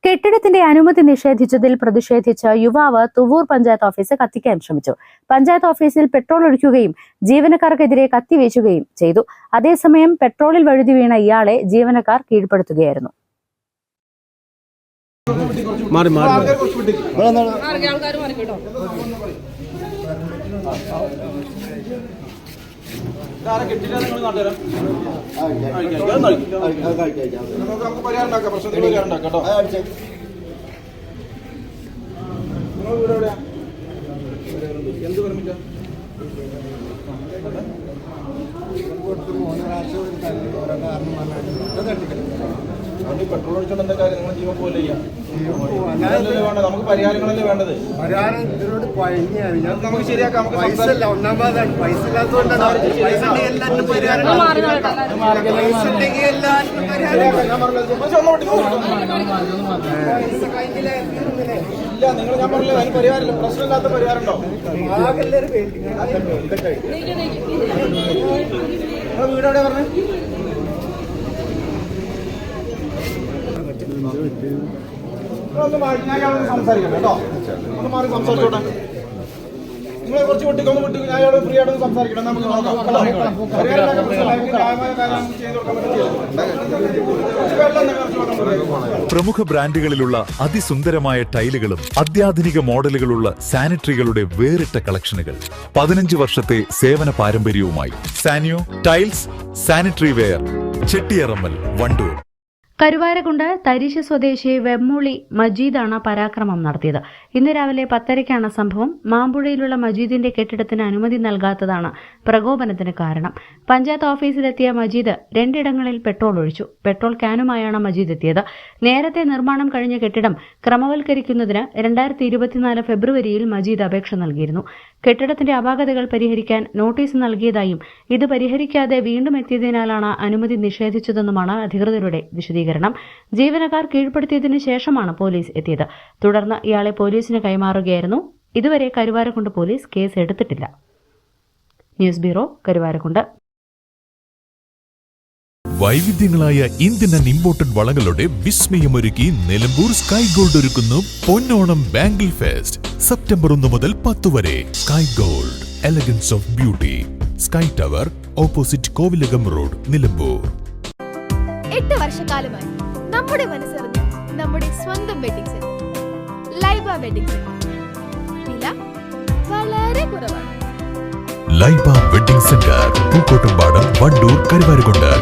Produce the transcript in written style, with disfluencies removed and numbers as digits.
കെട്ടിടത്തിന്റെ അനുമതി നിഷേധിച്ചതിൽ പ്രതിഷേധിച്ച് യുവാവ് തുവൂർ പഞ്ചായത്ത് ഓഫീസ് കത്തിക്കാൻ ശ്രമിച്ചു. പഞ്ചായത്ത് ഓഫീസിൽ പെട്രോൾ ഒഴിക്കുകയും ജീവനക്കാർക്കെതിരെ കത്തിവീശുകയും ചെയ്തു. അതേസമയം പെട്രോളിൽ വഴുതി വീണ ഇയാളെ ജീവനക്കാർ കീഴ്പ്പെടുത്തുകയായിരുന്നു. പെട്രോൾ ഒഴിച്ചോണ്ട് കാര്യം നിങ്ങൾ ജീവൻ പോലെ നമുക്ക് പരിഹാരങ്ങളല്ലേ വേണ്ടത്. നമുക്ക് ശരിയാക്കാം. പൈസ ഇല്ലാത്തതുകൊണ്ടാണ്. ഇല്ല, നിങ്ങൾ ഞാൻ പറഞ്ഞില്ല, അതിന് പരിഹാരമില്ല. പ്രശ്നമില്ലാത്ത പരിഹാരം ഉണ്ടോ? വീട് എവിടെ പറഞ്ഞേ? ഒന്ന് മാറി സംസാരിക്കട്ടെ കേട്ടോ. ഒന്ന് മാറി സംസാരിച്ചോട്ടെ. നിങ്ങളെ കുറച്ച് വിട്ടിക്കൊന്ന് വിട്ടു. ഞാൻ ഫ്രീ ആയിട്ട് സംസാരിക്കണം. നമുക്ക് നോക്കാം. പ്രമുഖ ബ്രാൻഡുകളിലുള്ള അതിസുന്ദരമായ ടൈലുകളും അത്യാധുനിക മോഡലുകളുള്ള സാനിറ്ററികളുടെ വേറിട്ട കളക്ഷനുകൾ 15 വർഷത്തെ സേവന പാരമ്പര്യവുമായി Saniyo tiles sanitary ware, Chettiyarammal, Wandoor. Karuvarakundu തരിശ് സ്വദേശി വെമ്മൂളി മജീദാണ് പരാക്രമം നടത്തിയത്. ഇന്ന് രാവിലെ 10:30-ക്കാണ് സംഭവം. മാമ്പുഴയിലുള്ള മജീദിന്റെ കെട്ടിടത്തിന് അനുമതി നൽകാത്തതാണ് പ്രകോപനത്തിന് കാരണം. പഞ്ചായത്ത് ഓഫീസിലെത്തിയ മജീദ് 2 ഇടങ്ങളിൽ പെട്രോൾ ഒഴിച്ചു. പെട്രോൾ ക്യാനുമായാണ് മജീദ് എത്തിയത്. നേരത്തെ നിർമ്മാണം കഴിഞ്ഞ കെട്ടിടം ക്രമവൽക്കരിക്കുന്നതിന് 2024 ഫെബ്രുവരിയിൽ മജീദ് അപേക്ഷ നൽകിയിരുന്നു. കെട്ടിടത്തിന്റെ അപാകതകൾ പരിഹരിക്കാൻ നോട്ടീസ് നൽകിയതായും ഇത് പരിഹരിക്കാതെ വീണ്ടും എത്തിയതിനാലാണ് അനുമതി നിഷേധിച്ചതെന്നുമാണ് അധികൃതരുടെ വിശദീകരണം. ജീവനക്കാർ കീഴ്പ്പെടുത്തിയതിനു ശേഷമാണ് പോലീസ് എത്തിയത്. തുടർന്ന് ഇയാളെ പോലീസിന് കൈമാറുകയായിരുന്നു. ഇതുവരെ കരുവാരക്കുണ്ട് പോലീസ് കേസ് എടുത്തിട്ടില്ല. News bureau, Karuvarakundu. വൈവിധ്യങ്ങളായ ഇന്ത്യൻ ആൻഡ് ഇമ്പോർട്ടഡ് വളകളുടെ വിസ്മയമൊരുക്കി നിലമ്പൂർ സ്കൈ ഗോൾഡ് ഒരുക്കുന്നു പൊന്നോണം ബാംഗിൾ ഫെസ്റ്റ്. സെപ്റ്റംബർ 1 മുതൽ 10 വരെ. Sky gold, elegance of beauty. Sky tower, opposite Kovilakam road, Nilambur. 8 വർഷക്കാലമായി നമ്മുടെ മനസ്സറിഞ്ഞ നമ്മുടെ സ്വന്തം wedding centre Laiba wedding centre. വില വളരെ കുറവാണ്. Laiba wedding centre, Pookkottumpadam, Wandoor, Karuvarakundu.